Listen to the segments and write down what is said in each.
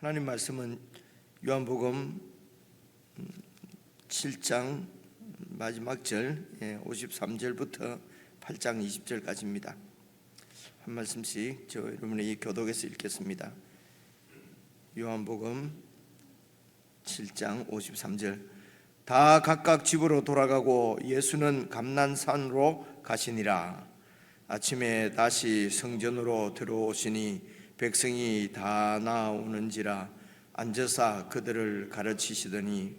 하나님 말씀은 요한복음 7장 마지막 절 53절부터 8장 20절까지입니다. 한 말씀씩 저 여러분의 이 교독에서 읽겠습니다. 요한복음 7장 53절. 다 각각 집으로 돌아가고 예수는 감난산으로 가시니라. 아침에 다시 성전으로 들어오시니 백성이 다 나오는지라 앉아서 그들을 가르치시더니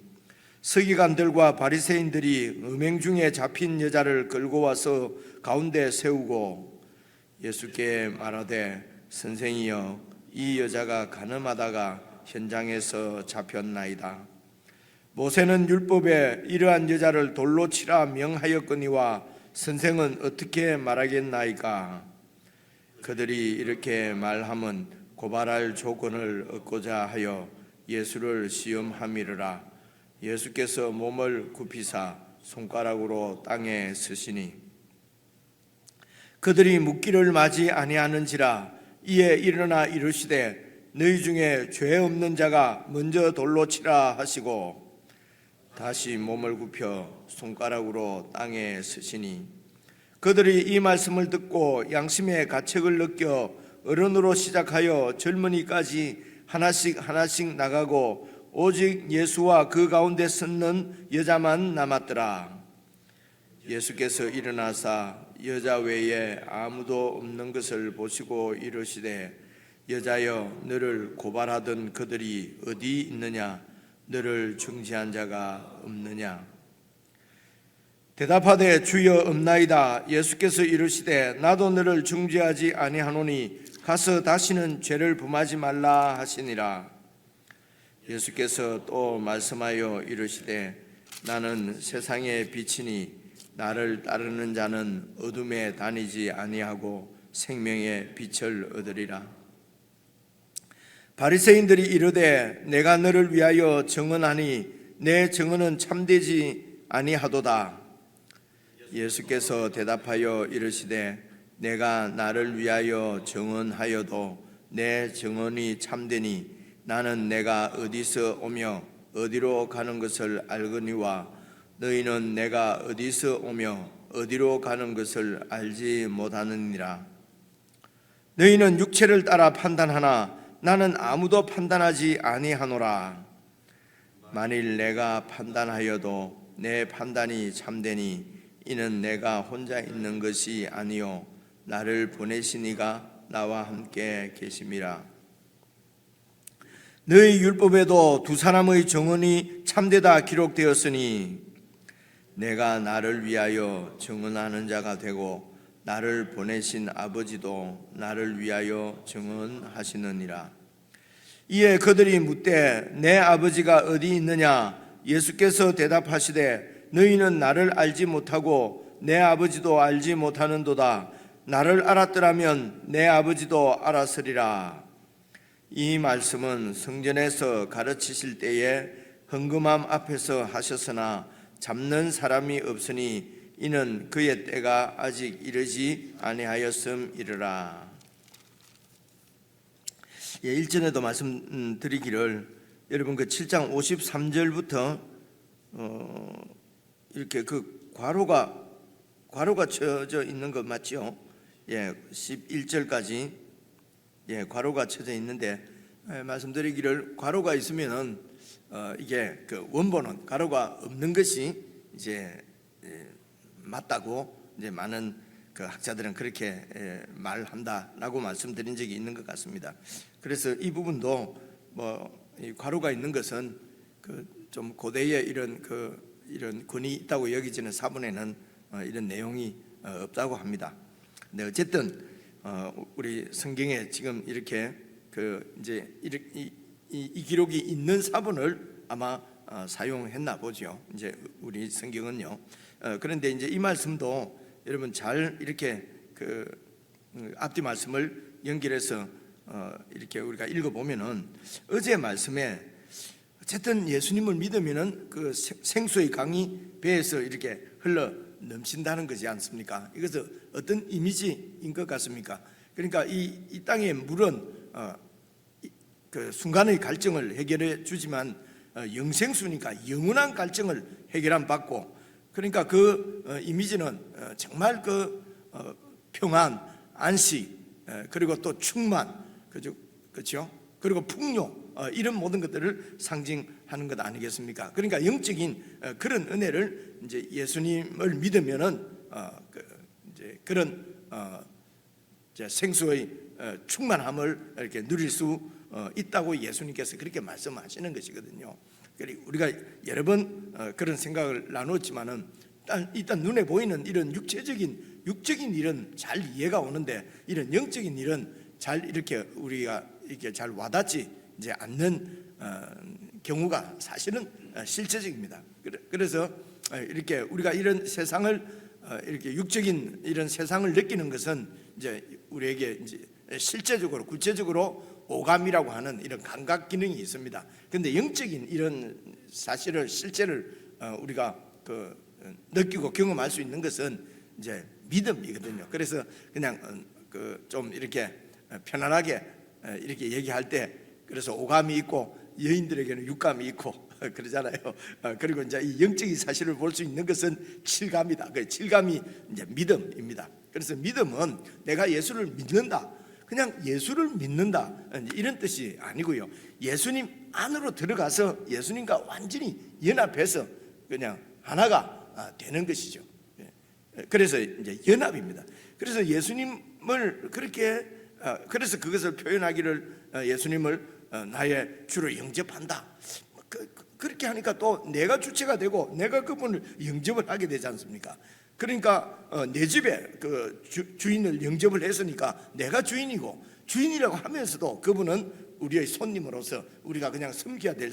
서기관들과 바리새인들이 음행 중에 잡힌 여자를 끌고 와서 가운데 세우고 예수께 말하되 선생이여 이 여자가 간음하다가 현장에서 잡혔나이다. 모세는 율법에 이러한 여자를 돌로 치라 명하였거니와 선생은 어떻게 말하겠나이까? 그들이 이렇게 말함은 고발할 조건을 얻고자 하여 예수를 시험함이르라. 예수께서 몸을 굽히사 손가락으로 땅에 쓰시니 그들이 묻기를 마지 아니하는지라. 이에 일어나 이르시되 너희 중에 죄 없는 자가 먼저 돌로 치라 하시고 다시 몸을 굽혀 손가락으로 땅에 쓰시니 그들이 이 말씀을 듣고 양심의 가책을 느껴 어른으로 시작하여 젊은이까지 하나씩 나가고 오직 예수와 그 가운데 섰는 여자만 남았더라. 예수께서 일어나사 여자 외에 아무도 없는 것을 보시고 이르시되 여자여 너를 고발하던 그들이 어디 있느냐? 너를 중지한 자가 없느냐? 대답하되 주여 없나이다. 예수께서 이르시되 나도 너를 중지하지 아니하노니 가서 다시는 죄를 범하지 말라 하시니라. 예수께서 또 말씀하여 이르시되 나는 세상의 빛이니 나를 따르는 자는 어둠에 다니지 아니하고 생명의 빛을 얻으리라. 바리새인들이 이르되 내가 너를 위하여 증언하니 내 증언은 참되지 아니하도다. 예수께서 대답하여 이르시되 내가 나를 위하여 증언하여도 내 증언이 참되니 나는 내가 어디서 오며 어디로 가는 것을 알거니와 너희는 내가 어디서 오며 어디로 가는 것을 알지 못하느니라. 너희는 육체를 따라 판단하나 나는 아무도 판단하지 아니하노라. 만일 내가 판단하여도 내 판단이 참되니 이는 내가 혼자 있는 것이 아니요 나를 보내신 이가 나와 함께 계심이라. 너희 율법에도 두 사람의 증언이 참되다 기록되었으니 내가 나를 위하여 증언하는 자가 되고 나를 보내신 아버지도 나를 위하여 증언하시느니라. 이에 그들이 묻되 내 아버지가 어디 있느냐? 예수께서 대답하시되 너희는 나를 알지 못하고 내 아버지도 알지 못하는도다. 나를 알았더라면 내 아버지도 알았으리라. 이 말씀은 성전에서 가르치실 때에 헌금함 앞에서 하셨으나 잡는 사람이 없으니 이는 그의 때가 아직 이르지 아니하였음이르라. 1전에도 말씀드리기를 여러분 그 7장 53절부터 이렇게 그 괄호가 쳐져 있는 거 맞죠? 11절까지 괄호가 쳐져 있는데 말씀드리기를 괄호가 있으면은 이게 그 원본은 괄호가 없는 것이 이제 맞다고 이제 많은 그 학자들은 그렇게 말한다라고 말씀드린 적이 있는 것 같습니다. 그래서 이 부분도 이 괄호가 있는 것은 그 좀 고대에 이런 권위 있다고 여기지는 사본에는 이런 내용이 없다고 합니다. 근데 어쨌든 우리 성경에 지금 이렇게 그 이제 이 기록이 있는 사본을 아마 사용했나 보죠. 이제 우리 성경은요. 그런데 이제 이 말씀도 여러분 잘 이렇게 그 앞뒤 말씀을 연결해서 이렇게 우리가 읽어보면은 어제 말씀에 어쨌든 예수님을 믿으면은 그 생수의 강이 배에서 이렇게 흘러 넘친다는 거지 않습니까? 이것은 어떤 이미지인 것 같습니까? 그러니까 이 땅의 물은 그 순간의 갈증을 해결해 주지만 영생수니까 영원한 갈증을 해결함 받고, 그러니까 그 이미지는 정말 그 평안, 안식, 그리고 또 충만, 그렇죠? 그리고 풍요, 이런 모든 것들을 상징하는 것 아니겠습니까? 그러니까 영적인 그런 은혜를 이제 예수님을 믿으면은 이제 그런 생수의 충만함을 이렇게 누릴 수 있다고 예수님께서 그렇게 말씀하시는 것이거든요. 그리고 우리가 여러 번 그런 생각을 나눴지만은 일단 눈에 보이는 이런 육적인 일은 잘 이해가 오는데, 이런 영적인 일은 잘 이렇게 우리가 이렇게 잘 와닿지 이제 않는 경우가 사실은 실제적입니다. 그래서 이렇게 우리가 이런 세상을 이렇게 육적인 이런 세상을 느끼는 것은 이제 우리에게 이제 실제적으로 구체적으로 오감이라고 하는 이런 감각 기능이 있습니다. 그런데 영적인 이런 사실을 실제를 우리가 느끼고 경험할 수 있는 것은 이제 믿음이거든요. 그래서 그냥 좀 이렇게 편안하게 이렇게 얘기할 때, 그래서 오감이 있고 여인들에게는 육감이 있고 그러잖아요. 그리고 이제 이 영적인 사실을 볼 수 있는 것은 칠감이다. 그 칠감이 이제 믿음입니다. 그래서 믿음은 내가 예수를 믿는다, 그냥 예수를 믿는다 이런 뜻이 아니고요. 예수님 안으로 들어가서 예수님과 완전히 연합해서 그냥 하나가 되는 것이죠. 그래서 이제 연합입니다. 그래서 예수님을 그렇게 그래서 그것을 표현하기를 예수님을 나의 주로 영접한다. 그렇게 하니까 또 내가 주체가 되고 내가 그분을 영접을 하게 되지 않습니까? 그러니까 내 집에 그 주인을 영접을 했으니까 내가 주인이고, 주인이라고 하면서도 그분은 우리의 손님으로서 우리가 그냥 섬겨야 될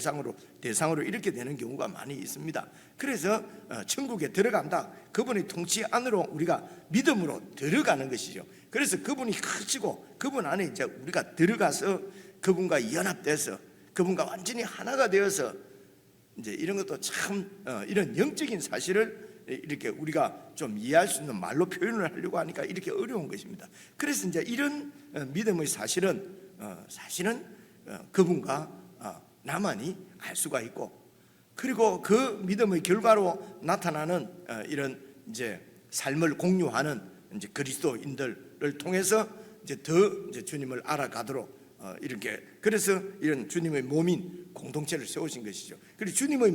대상으로 이렇게 되는 경우가 많이 있습니다. 그래서 천국에 들어간다, 그분의 통치 안으로 우리가 믿음으로 들어가는 것이죠. 그래서 그분이 크시고 그분 안에 이제 우리가 들어가서 그분과 연합돼서 그분과 완전히 하나가 되어서 이제 이런 것도 참 이런 영적인 사실을 이렇게 우리가 좀 이해할 수 있는 말로 표현을 하려고 하니까 이렇게 어려운 것입니다. 그래서 이제 이런 믿음의 사실은 그분과 나만이 알 수가 있고, 그리고 그 믿음의 결과로 나타나는 이런 이제 삶을 공유하는 이제 그리스도인들을 통해서 이제 더 이제 주님을 알아가도록 이렇게, 그래서 이런 주님의 몸인 공동체를 세우신 것이죠. 그리고 주님의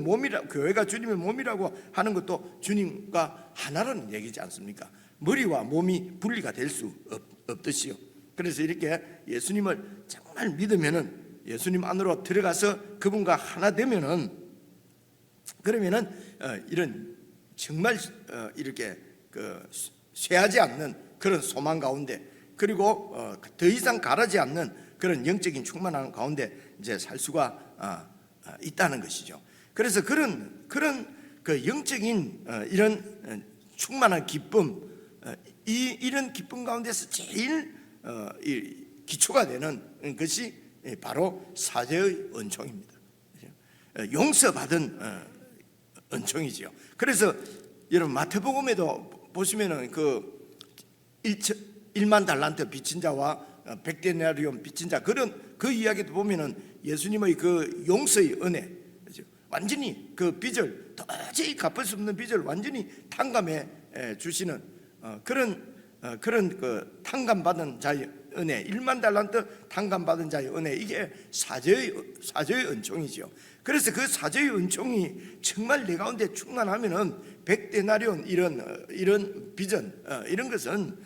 교회가 주님의 몸이라고 하는 것도 주님과 하나라는 얘기지 않습니까? 머리와 몸이 분리가 될 수 없듯이요. 그래서 이렇게 예수님을 정말 믿으면은, 예수님 안으로 들어가서 그분과 하나 되면은, 그러면은 이런 정말 이렇게 쇠하지 않는 그런 소망 가운데, 그리고 더 이상 가라지 않는 그런 영적인 충만함 가운데 이제 살 수가 있다는 것이죠. 그래서 그런 그 영적인 이런 충만한 기쁨, 이런 기쁨 가운데서 제일 기초가 되는 것이 바로 사죄의 은총입니다. 용서받은 은총이죠. 그래서 여러분 마태복음에도 보시면은 그 1만 달란트 빚진 자와 100데나리온 빚진 자, 그 이야기도 보면은 예수님의 그 용서의 은혜, 완전히 그 빚을 도저히 갚을 수 없는 빚을 완전히 탕감해 주시는 그런 그 탕감받은 자의 은혜, 1만 달란트 탕감받은 자의 은혜, 이게 사죄의 은총이죠. 그래서 그 사죄의 은총이 정말 내 가운데 충만하면은 100데나리온 이런 빚은 이런 것은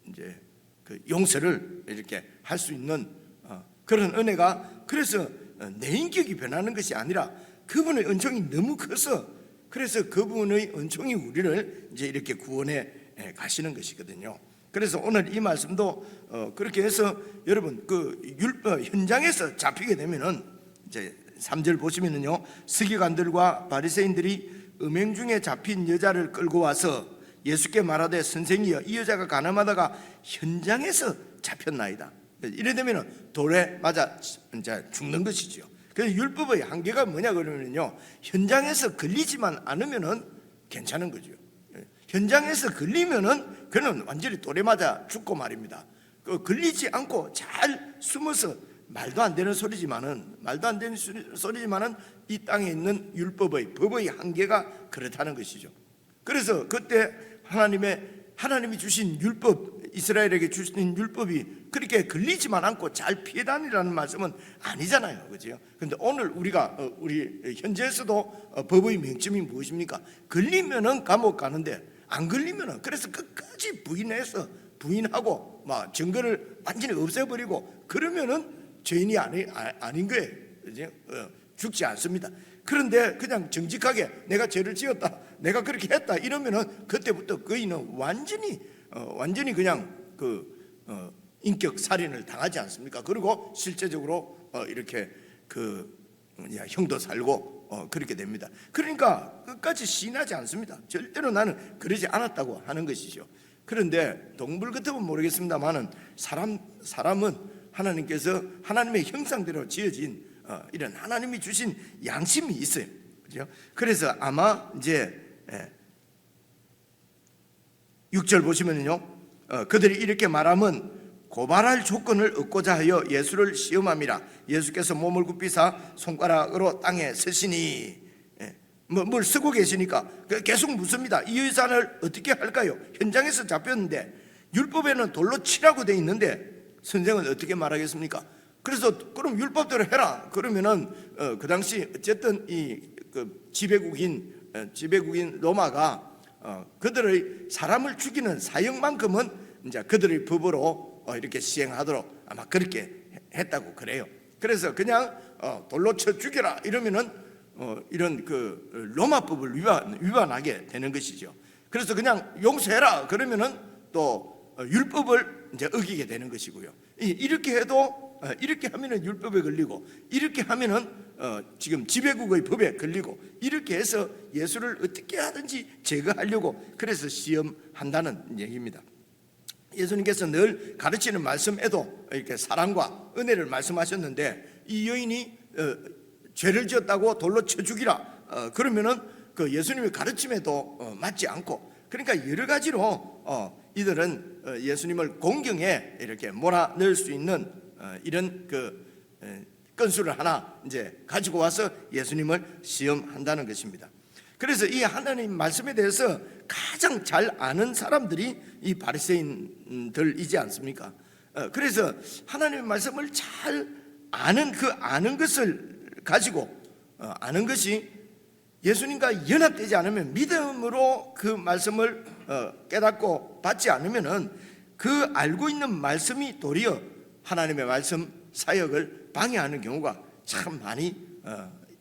이제 그 용서를 이렇게 할 수 있는 그런 은혜가, 그래서 내 인격이 변하는 것이 아니라 그분의 은총이 너무 커서, 그래서 그분의 은총이 우리를 이제 이렇게 구원해 가시는 것이거든요. 그래서 오늘 이 말씀도 그렇게 해서 여러분 그 율법 현장에서 잡히게 되면은 이제 3절 보시면은요, 서기관들과 바리새인들이 음행 중에 잡힌 여자를 끌고 와서 예수께 말하되 선생이여, 이 여자가 가늠하다가 현장에서 잡혔나이다. 이래 되면은 돌에 맞아 이제 죽는 것이죠. 그래서 율법의 한계가 뭐냐 그러면요, 현장에서 걸리지만 않으면은 괜찮은 거죠. 현장에서 걸리면은 그는 완전히 돌에 맞아 죽고 말입니다. 걸리지 않고 잘 숨어서 말도 안 되는 소리지만은 이 땅에 있는 율법의 법의 한계가 그렇다는 것이죠. 그래서 그때 하나님이 주신 율법, 이스라엘에게 주신 율법이 그렇게 걸리지만 않고 잘 피해 다니라는 말씀은 아니잖아요, 그죠? 그런데 오늘 우리 현재에서도 법의 맹점이 무엇입니까? 걸리면은 감옥 가는데 안 걸리면은, 그래서 끝까지 부인하고 막 증거를 완전히 없애버리고 그러면은 죄인이 아닌 거예요, 그죠? 죽지 않습니다. 그런데 그냥 정직하게 내가 죄를 지었다, 내가 그렇게 했다 이러면은 그때부터 그이는 완전히 그냥 인격 살인을 당하지 않습니까? 그리고 실제적으로 이렇게 형도 살고 그렇게 됩니다. 그러니까 끝까지 시인하지 않습니다. 절대로 나는 그러지 않았다고 하는 것이죠. 그런데 동물 같으면 모르겠습니다만은 사람은 하나님께서 하나님의 형상대로 지어진 이런 하나님이 주신 양심이 있어요, 그죠? 그래서 아마 이제 6절 보시면요, 그들이 이렇게 말하면 고발할 조건을 얻고자 하여 예수를 시험함이라. 예수께서 몸을 굽히사 손가락으로 땅에 쓰시니, 뭘 쓰고 계시니까 계속 묻습니다. 이 의사를 어떻게 할까요? 현장에서 잡혔는데 율법에는 돌로 치라고 돼 있는데 선생은 어떻게 말하겠습니까? 그래서 그럼 율법대로 해라. 그러면은 그 당시 어쨌든 지배국인 로마가 그들의 사람을 죽이는 사형만큼은 이제 그들의 법으로 이렇게 시행하도록 아마 그렇게 했다고 그래요. 그래서 그냥 돌로 쳐 죽여라 이러면은 이런 로마법을 위반하게 되는 것이죠. 그래서 그냥 용서해라 그러면은 또 율법을 이제 어기게 되는 것이고요. 이렇게 해도 이렇게 하면은 율법에 걸리고, 이렇게 하면은 지금 지배국의 법에 걸리고, 이렇게 해서 예수를 어떻게 하든지 제거하려고 그래서 시험한다는 얘기입니다. 예수님께서 늘 가르치는 말씀에도 이렇게 사랑과 은혜를 말씀하셨는데, 이 여인이 죄를 지었다고 돌로 쳐 죽이라 그러면은 그 예수님의 가르침에도 맞지 않고, 그러니까 여러 가지로 이들은 예수님을 공경에 이렇게 몰아넣을 수 있는 이런 건수를 하나 이제 가지고 와서 예수님을 시험한다는 것입니다. 그래서 이 하나님 말씀에 대해서 가장 잘 아는 사람들이 이 바리새인들이지 않습니까? 그래서 하나님의 말씀을 잘 아는 것을 가지고 아는 것이 예수님과 연합되지 않으면, 믿음으로 그 말씀을 깨닫고 받지 않으면은 그 알고 있는 말씀이 도리어 하나님의 말씀 사역을 방해하는 경우가 참 많이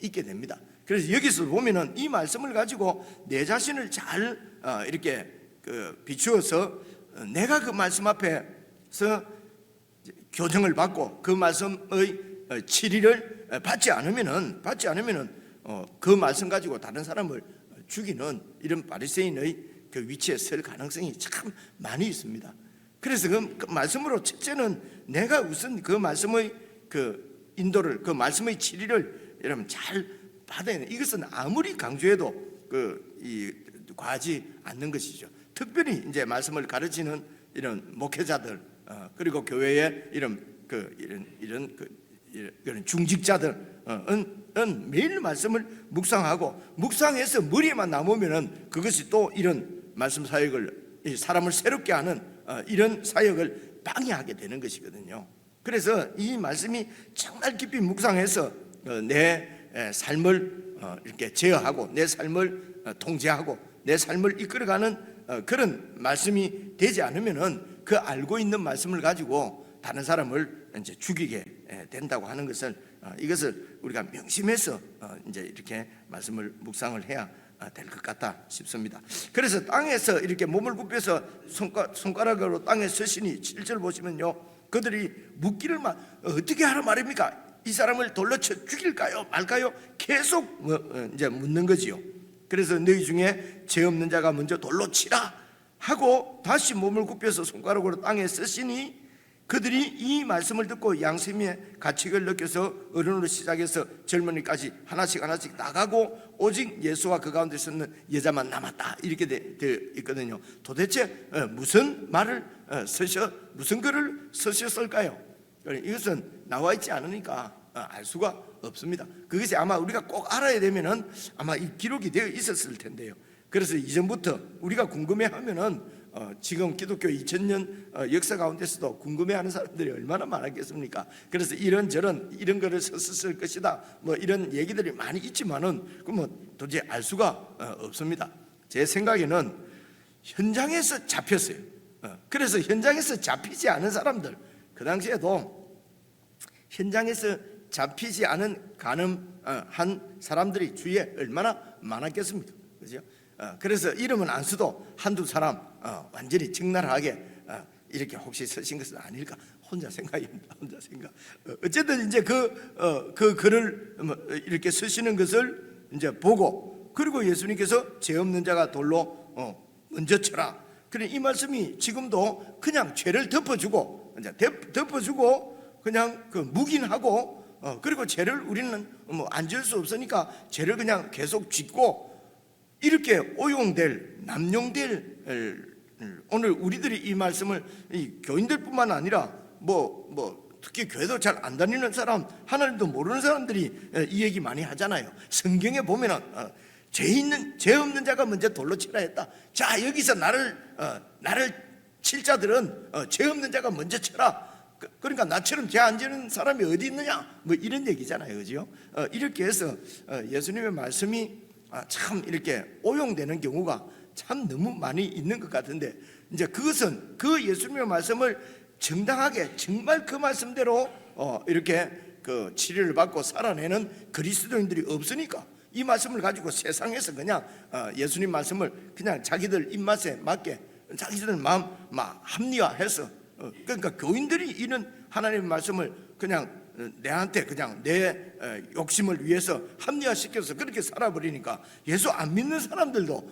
있게 됩니다. 그래서 여기서 보면은 이 말씀을 가지고 내 자신을 잘 이렇게 비추어서 내가 그 말씀 앞에서 교정을 받고 그 말씀의 치리를 받지 않으면은 그 말씀 가지고 다른 사람을 죽이는 이런 바리새인의 그 위치에 설 가능성이 참 많이 있습니다. 그래서 그 말씀으로 첫째는 내가 우선 그 말씀의 그 인도를, 그 말씀의 치리를 여러분 잘 받아야 돼. 이것은 아무리 강조해도 과하지 않는 것이죠. 특별히 이제 말씀을 가르치는 이런 목회자들, 그리고 교회의 이런 중직자들은 매일 말씀을 묵상해서 머리에만 남으면은 그것이 또 이런 말씀 사역을, 사람을 새롭게 하는 이런 사역을 방해하게 되는 것이거든요. 그래서 이 말씀이 정말 깊이 묵상해서 내 삶을 이렇게 제어하고 내 삶을 통제하고 내 삶을 이끌어가는 그런 말씀이 되지 않으면은 그 알고 있는 말씀을 가지고 다른 사람을 이제 죽이게 된다고 하는 것을, 이것을 우리가 명심해서 이제 이렇게 말씀을 묵상을 해야 될 것 같다 싶습니다. 그래서 땅에서 이렇게 몸을 굽혀서 손가락으로 땅에 서시니 7절 보시면요, 그들이 묻기를 어떻게 하라 말입니까? 이 사람을 돌로 쳐 죽일까요 말까요? 계속 이제 묻는 거지요. 그래서 너희 중에 죄 없는 자가 먼저 돌로 치라 하고 다시 몸을 굽혀서 손가락으로 땅에 쓰시니, 그들이 이 말씀을 듣고 양심의 가책을 느껴서 어른으로 시작해서 젊은이까지 하나씩 나가고 오직 예수와 그 가운데 서는 여자만 남았다, 이렇게 되어 있거든요. 도대체 무슨 글을 쓰셨을까요? 이것은 나와 있지 않으니까 알 수가 없습니다. 그것이 아마 우리가 꼭 알아야 되면은 아마 이 기록이 되어 있었을 텐데요. 그래서 이전부터 우리가 궁금해하면은 지금 기독교 2000년 역사 가운데서도 궁금해하는 사람들이 얼마나 많았겠습니까? 그래서 이런저런 이런 거를 썼을 것이다 뭐 이런 얘기들이 많이 있지만은 뭐 도저히 알 수가 없습니다. 제 생각에는 현장에서 잡혔어요. 그래서 현장에서 잡히지 않은 사람들, 그 당시에도 현장에서 잡히지 않은 가늠한 사람들이 주위에 얼마나 많았겠습니까? 그죠? 그래서 이름은 안 써도 한두 사람 완전히 적나라하게 이렇게 혹시 쓰신 것은 아닐까 혼자 생각입니다. 혼자 생각. 어쨌든 이제 그 글을 이렇게 쓰시는 것을 이제 보고, 그리고 예수님께서 죄 없는 자가 돌로 먼저 쳐라. 그래 이 말씀이 지금도 그냥 죄를 덮어주고 이제 덮어주고 그냥 그 묵인하고 그리고 죄를 우리는 뭐 안 지을 수 없으니까 죄를 그냥 계속 짓고 이렇게 오용될 남용될 오늘 우리들이 이 말씀을 이 교인들뿐만 아니라 뭐 특히 교회도 잘 안 다니는 사람, 하나님도 모르는 사람들이 이 얘기 많이 하잖아요. 성경에 보면은 죄 없는 자가 먼저 돌로 치라 했다. 자 여기서 나를 칠 자들은 죄 없는 자가 먼저 쳐라. 그러니까 나처럼 죄 안 지는 사람이 어디 있느냐 뭐 이런 얘기잖아요. 그죠? 이렇게 해서 예수님의 말씀이 참 이렇게 오용되는 경우가 참 너무 많이 있는 것 같은데, 이제 그것은 그 예수님의 말씀을 정당하게 정말 그 말씀대로 이렇게 그 치료를 받고 살아내는 그리스도인들이 없으니까 이 말씀을 가지고 세상에서 그냥 예수님 말씀을 그냥 자기들 입맛에 맞게 자기들 마음 합리화해서, 그러니까 교인들이 이런 하나님의 말씀을 그냥 내한테 그냥 내 욕심을 위해서 합리화시켜서 그렇게 살아버리니까 예수 안 믿는 사람들도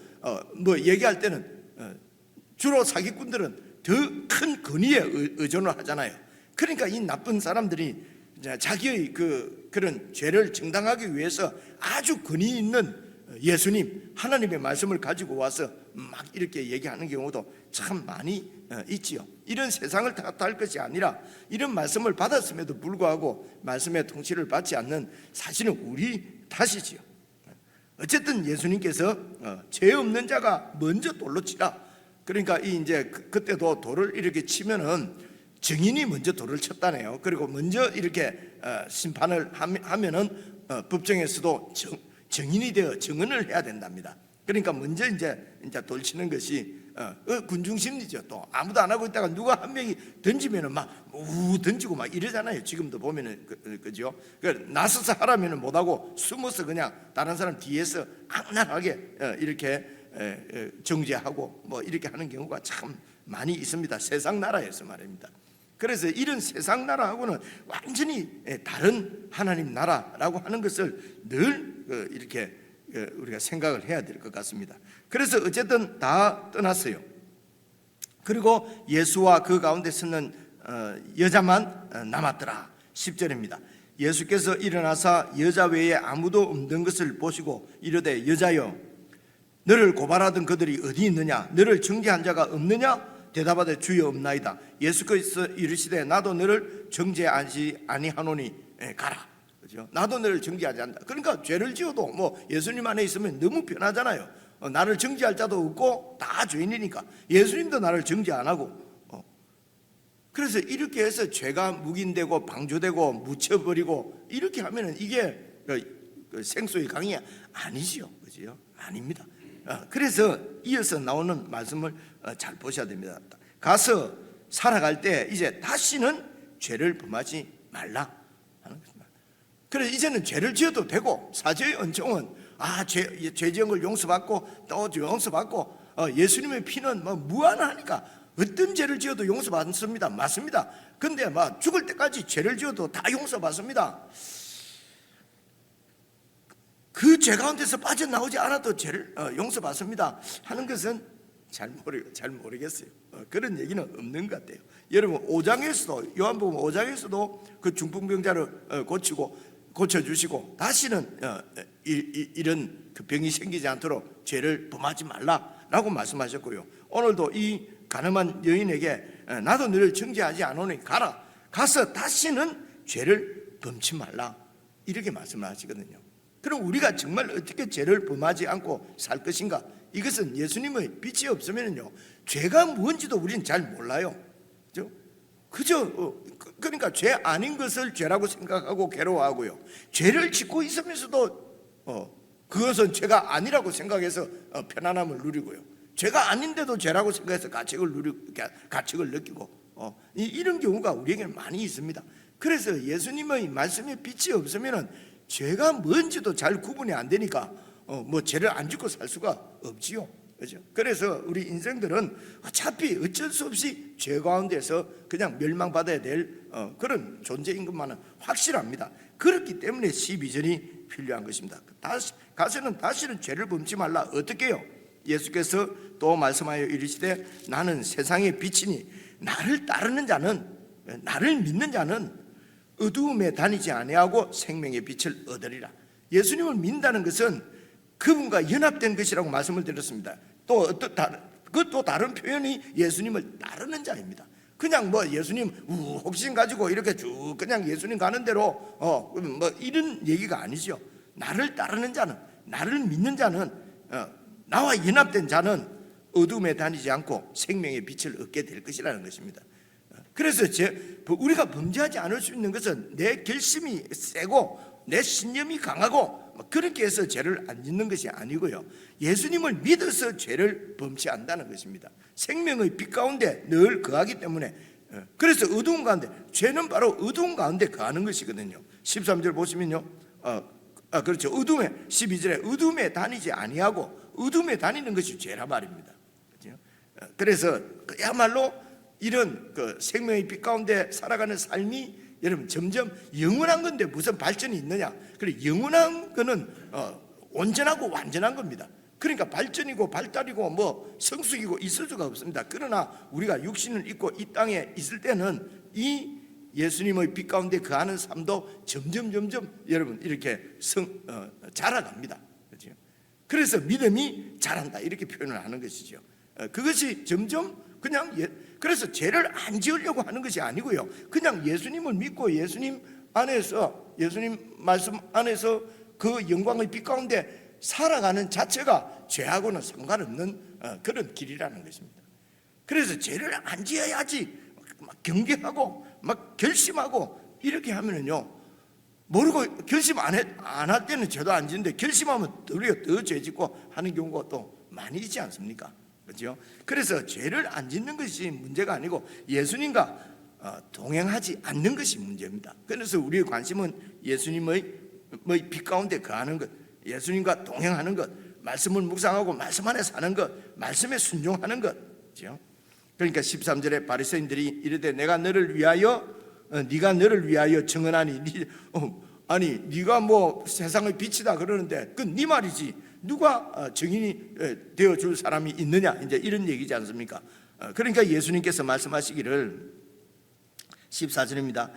뭐 얘기할 때는 주로 사기꾼들은 더 큰 권위에 의존을 하잖아요. 그러니까 이 나쁜 사람들이 자기의 그런 죄를 정당하기 위해서 아주 권위 있는 예수님 하나님의 말씀을 가지고 와서 막 이렇게 얘기하는 경우도 참 많이 있지요. 이런 세상을 탓할 것이 아니라 이런 말씀을 받았음에도 불구하고 말씀의 통치를 받지 않는 사실은 우리 탓이지요. 어쨌든 예수님께서 죄 없는 자가 먼저 돌로 치라. 그러니까 이제 그때도 돌을 이렇게 치면은 증인이 먼저 돌을 쳤다네요. 그리고 먼저 이렇게 심판을 하면은 법정에서도 증인이 되어 증언을 해야 된답니다. 그러니까 먼저 이제 돌 치는 것이 군중심리죠. 또 아무도 안 하고 있다가 누가 한 명이 던지면은 막 던지고 막 이러잖아요. 지금도 보면은 그죠? 나서서 하라면은 못 하고 숨어서 그냥 다른 사람 뒤에서 악랄하게 이렇게 정죄하고 뭐 이렇게 하는 경우가 참 많이 있습니다. 세상 나라에서 말입니다. 그래서 이런 세상 나라하고는 완전히 다른 하나님 나라라고 하는 것을 늘 이렇게 우리가 생각을 해야 될 것 같습니다. 그래서 어쨌든 다 떠났어요. 그리고 예수와 그 가운데 서는 여자만 남았더라. 10절입니다. 예수께서 일어나사 여자 외에 아무도 없는 것을 보시고 이르되 여자여 너를 고발하던 그들이 어디 있느냐? 너를 정죄한 자가 없느냐? 대답하되 주여 없나이다. 예수께서 이르시되 나도 너를 정죄하지 아니하노니 가라. 그죠? 나도 너를 정죄하지 않는다. 그러니까 죄를 지어도 뭐 예수님 안에 있으면 너무 편하잖아요. 나를 정죄할 자도 없고 다 죄인이니까 예수님도 나를 정죄 안 하고. 그래서 이렇게 해서 죄가 묵인되고 방조되고 묻혀버리고 이렇게 하면은 이게 생수의 강이 아니지요. 그죠? 아닙니다. 그래서 이어서 나오는 말씀을 잘 보셔야 됩니다. 가서 살아갈 때 이제 다시는 죄를 범하지 말라 하는 것입니다. 그래서 이제는 죄를 지어도 되고 사죄의 은총은 죄 지은 걸 용서받고 또 용서받고 예수님의 피는 뭐 무한하니까 어떤 죄를 지어도 용서받습니다. 맞습니다. 근데 막 죽을 때까지 죄를 지어도 다 용서받습니다. 그 죄 가운데서 빠져나오지 않아도 죄를 용서받습니다 하는 것은 잘 모르겠어요. 그런 얘기는 없는 것 같아요. 여러분 5장에서도 요한복음 5장에서도 그 중풍병자를 고쳐주시고 다시는 이런 그 병이 생기지 않도록 죄를 범하지 말라라고 말씀하셨고요. 오늘도 이 가늠한 여인에게 나도 너를 정죄하지 않으니 가라. 가서 다시는 죄를 범치 말라, 이렇게 말씀을 하시거든요. 그럼 우리가 정말 어떻게 죄를 범하지 않고 살 것인가? 이것은 예수님의 빛이 없으면요, 죄가 뭔지도 우리는 잘 몰라요. 그죠? 그러니까 죄 아닌 것을 죄라고 생각하고 괴로워하고요, 죄를 짓고 있으면서도 그것은 죄가 아니라고 생각해서 편안함을 누리고요, 죄가 아닌데도 죄라고 생각해서 가책을 느끼고 이런 경우가 우리에게는 많이 있습니다. 그래서 예수님의 말씀에 빛이 없으면 죄가 뭔지도 잘 구분이 안 되니까 뭐 죄를 안 짓고 살 수가 없지요. 그렇죠? 그래서 우리 인생들은 어차피 어쩔 수 없이 죄 가운데서 그냥 멸망받아야 될 그런 존재인 것만은 확실합니다. 그렇기 때문에 12절이 필요한 것입니다. 가서는 다시는 죄를 범치 말라. 어떻게 해요? 예수께서 또 말씀하여 이르시되 나는 세상의 빛이니 나를 따르는 자는, 나를 믿는 자는 어두움에 다니지 아니하고 생명의 빛을 얻으리라. 예수님을 믿는다는 것은 그분과 연합된 것이라고 말씀을 드렸습니다. 또 다른 표현이 예수님을 따르는 자입니다. 그냥 뭐 예수님 혹신 가지고 이렇게 쭉 그냥 예수님 가는 대로 뭐 이런 얘기가 아니죠. 나를 따르는 자는, 나를 믿는 자는, 나와 연합된 자는 어둠에 다니지 않고 생명의 빛을 얻게 될 것이라는 것입니다. 그래서 우리가 범죄하지 않을 수 있는 것은 내 결심이 세고 내 신념이 강하고 그렇게 해서 죄를 안 짓는 것이 아니고요, 예수님을 믿어서 죄를 범치 않는다는 것입니다. 생명의 빛 가운데 늘 거하기 때문에, 그래서 어두운 가운데, 죄는 바로 어두운 가운데 거하는 것이거든요. 13절 보시면요, 그렇죠, 어둠에, 12절에 어둠에 다니지 아니하고, 어둠에 다니는 것이 죄라 말입니다. 그래서 그야말로 이런 그 생명의 빛 가운데 살아가는 삶이 여러분 점점 영원한 건데 무슨 발전이 있느냐? 그래, 영원한 거는 온전하고 완전한 겁니다. 그러니까 발전이고 발달이고 뭐 성숙이고 있을 수가 없습니다. 그러나 우리가 육신을 입고 이 땅에 있을 때는 이 예수님의 빛 가운데 거하는 삶도 점점 여러분 이렇게 자라갑니다. 그렇죠? 그래서 믿음이 자란다, 이렇게 표현을 하는 것이죠. 그것이 점점 그냥 그래서 죄를 안 지으려고 하는 것이 아니고요, 그냥 예수님을 믿고 예수님 안에서, 예수님 말씀 안에서 그 영광의 빛 가운데 살아가는 자체가 죄하고는 상관없는 그런 길이라는 것입니다. 그래서 죄를 안 지어야지 막 경계하고 막 결심하고 이렇게 하면은요, 모르고 결심 안 할 때는 죄도 안 지는데 결심하면 오히려 더 죄 짓고 하는 경우가 또 많이 있지 않습니까? 그렇죠? 그래서 죄를 안 짓는 것이 문제가 아니고 예수님과 동행하지 않는 것이 문제입니다. 그래서 우리의 관심은 예수님의 빛 가운데 거하는 것, 예수님과 동행하는 것, 말씀을 묵상하고 말씀 안에 사는 것, 말씀에 순종하는 것. 그렇죠? 그러니까 13절에 바리새인들이 이르되 내가 너를 위하여 네가 너를 위하여 증언하니 아니 네가 뭐 세상의 빛이다 그러는데 그 네 말이지 누가 증인이 되어줄 사람이 있느냐, 이제 이런 얘기지 않습니까? 그러니까 예수님께서 말씀하시기를 14절입니다.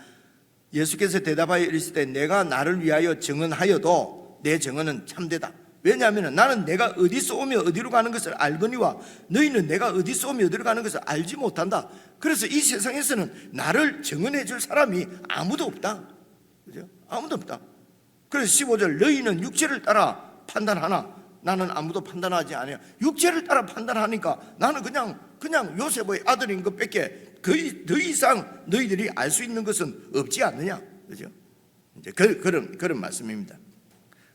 예수께서 대답하여 이르시되 내가 나를 위하여 증언하여도 내 증언은 참되다. 왜냐하면 나는 내가 어디서 오며 어디로 가는 것을 알거니와 너희는 내가 어디서 오며 어디로 가는 것을 알지 못한다. 그래서 이 세상에서는 나를 증언해 줄 사람이 아무도 없다. 그죠? 아무도 없다. 그래서 15절 너희는 육체를 따라 판단하나 나는 아무도 판단하지 않아요. 육체를 따라 판단하니까 나는 그냥 요셉의 아들인 것밖에 거의 더 이상 너희들이 알 수 있는 것은 없지 않느냐. 그죠? 이제 그런 말씀입니다.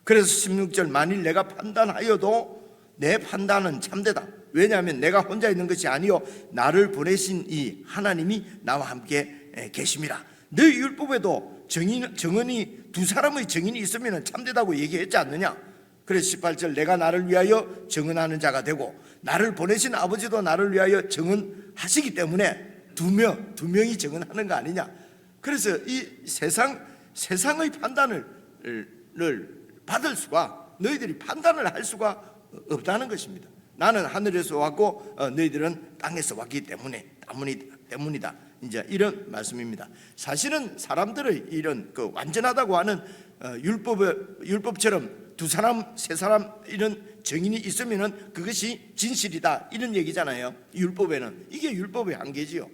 그래서 16절 만일 내가 판단하여도 내 판단은 참되다. 왜냐하면 내가 혼자 있는 것이 아니요 나를 보내신 이 하나님이 나와 함께 계심이라. 너희 율법에도 정언이 두 사람의 증인이 있으면 참되다고 얘기했지 않느냐. 그래서 18절 내가 나를 위하여 증언하는 자가 되고 나를 보내신 아버지도 나를 위하여 증언하시기 때문에 두 명이 증언하는 거 아니냐. 그래서 이 세상의 판단을 받을 수가, 너희들이 판단을 할 수가 없다는 것입니다. 나는 하늘에서 왔고 너희들은 땅에서 왔기 때문이다. 이제 이런 말씀입니다. 사실은 사람들의 이런 그 완전하다고 하는 율법처럼 두 사람, 세 사람 이런 증인이 있으면은 그것이 진실이다, 이런 얘기잖아요. 율법에는 이게 율법의 한계지요.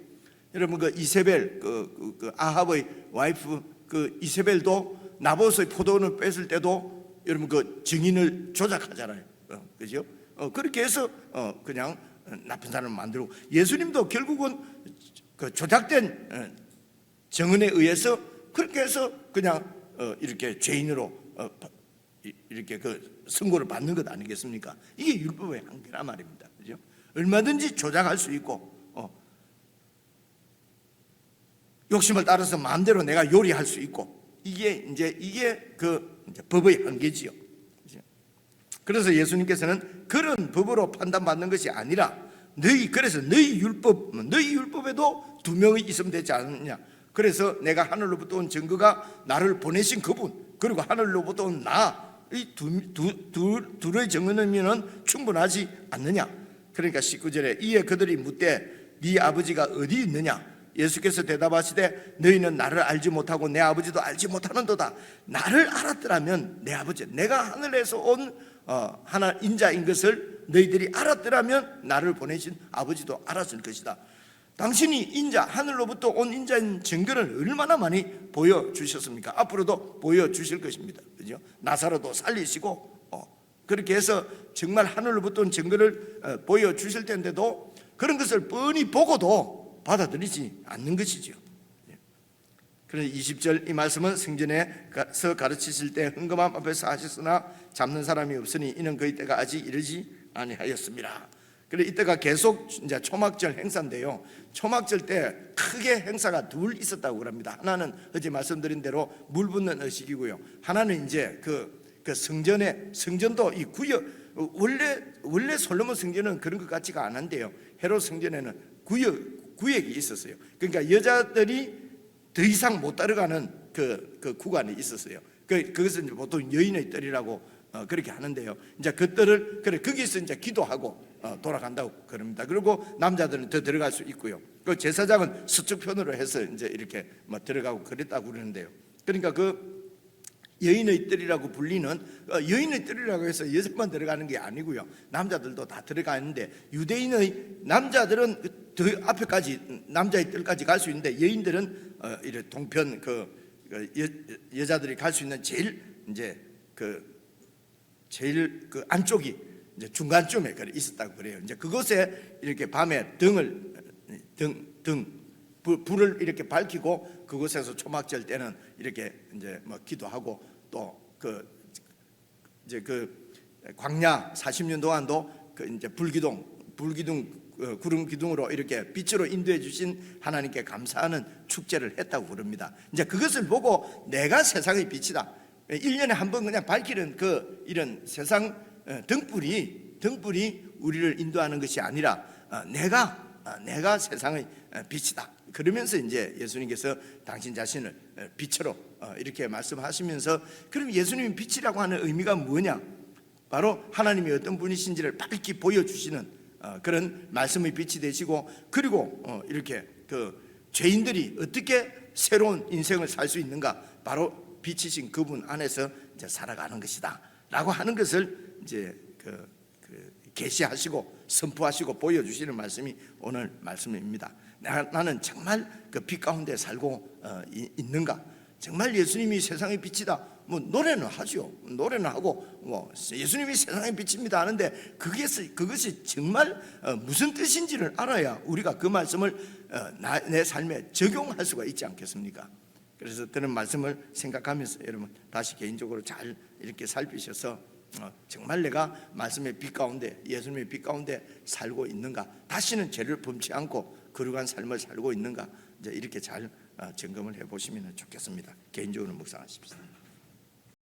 여러분 그 이세벨 그 아합의 와이프 그 이세벨도 나봇의 포도원을 뺏을 때도 여러분 그 증인을 조작하잖아요. 그죠? 그렇게 해서 그냥 나쁜 사람을 만들고, 예수님도 결국은 그 조작된 증언에 의해서 그렇게 해서 그냥 이렇게 죄인으로 이렇게 그 선고를 받는 것 아니겠습니까? 이게 율법의 한계란 말입니다. 그죠? 얼마든지 조작할 수 있고 욕심을 따라서 마음대로 내가 요리할 수 있고, 이게 그 이제 법의 한계지요. 그래서 예수님께서는 그런 법으로 판단받는 것이 아니라 그래서 너희 율법에도 두 명이 있으면 되지 않느냐. 그래서 내가 하늘로부터 온 증거가 나를 보내신 그분, 그리고 하늘로부터 온 나, 이 둘의 증언이면 충분하지 않느냐. 그러니까 19절에 이에 그들이 묻되 네 아버지가 어디 있느냐. 예수께서 대답하시되 너희는 나를 알지 못하고 내 아버지도 알지 못하는도다. 나를 알았더라면 내 아버지, 내가 하늘에서 온 하나 인자인 것을 너희들이 알았더라면 나를 보내신 아버지도 알았을 것이다. 당신이 인자, 하늘로부터 온 인자인 증거를 얼마나 많이 보여주셨습니까? 앞으로도 보여주실 것입니다. 그죠? 나사로도 살리시고 그렇게 해서 정말 하늘로부터 온 증거를 보여주실 텐데도 그런 것을 뻔히 보고도 받아들이지 않는 것이죠. 그래서 20절 이 말씀은 성전에서 가르치실 때 흥금함 앞에서 하셨으나 잡는 사람이 없으니 이는 그의 때가 아직 이르지 아니하였습니다. 그래 이때가 계속 이제 초막절 행사인데요. 초막절 때 크게 행사가 둘 있었다고 그럽니다. 하나는 어제 말씀드린 대로 물 붓는 의식이고요. 하나는 이제 그 성전도 이 구역, 원래 솔로몬 성전은 그런 것 같지가 않은데요. 헤롯 성전에는 구역이 있었어요. 그러니까 여자들이 더 이상 못 따라가는 그 구간이 있었어요. 그것은 보통 여인의 뜰이라고 그렇게 하는데요. 이제 그 뜰을 거기서 이제 기도하고 돌아간다고 그럽니다. 그리고 남자들은 더 들어갈 수 있고요. 그 제사장은 서쪽 편으로 해서 이제 이렇게 들어가고 그랬다고 그러는데요. 그러니까 그 여인의 뜰이라고 불리는 여인의 뜰이라고 해서 여자만 들어가는 게 아니고요. 남자들도 다 들어가는데 유대인의 남자들은 더 앞에까지 남자의 뜰까지 갈 수 있는데 여인들은 이래 동편 여자들이 갈 수 있는 제일 그 안쪽이 이제 중간쯤에 있었다고 그래요. 이제 그곳에 이렇게 밤에 불을 이렇게 밝히고 그곳에서 초막절 때는 이렇게 이제 기도하고 또 이제 광야 40년 동안도 이제 불기둥 구름 기둥으로 이렇게 빛으로 인도해 주신 하나님께 감사하는 축제를 했다고 그럽니다. 이제 그것을 보고 내가 세상의 빛이다. 1년에 한 번 그냥 밝히는 이런 세상 등불이 우리를 인도하는 것이 아니라 내가 세상의 빛이다. 그러면서 이제 예수님께서 당신 자신을 빛으로 이렇게 말씀하시면서, 그럼 예수님이 빛이라고 하는 의미가 뭐냐? 바로 하나님이 어떤 분이신지를 밝히 보여주시는 그런 말씀의 빛이 되시고, 그리고 이렇게 죄인들이 어떻게 새로운 인생을 살 수 있는가? 바로 빛이신 그분 안에서 이제 살아가는 것이다 라고 하는 것을 이제 계시하시고 선포하시고 보여주시는 말씀이 오늘 말씀입니다. 나는 정말 그 빛 가운데 살고 있는가? 정말 예수님이 세상의 빛이다. 노래는 하죠. 노래는 하고 예수님이 세상의 빛입니다 하는데 그것이 정말 무슨 뜻인지를 알아야 우리가 그 말씀을 내 삶에 적용할 수가 있지 않겠습니까? 그래서 그런 말씀을 생각하면서 여러분 다시 개인적으로 잘 이렇게 살피셔서 정말 내가 말씀의 빛 가운데, 예수님의 빛 가운데 살고 있는가? 다시는 죄를 범치 않고 거룩한 삶을 살고 있는가? 이제 이렇게 잘 점검을 해보시면 좋겠습니다. 개인적으로 묵상하십시오.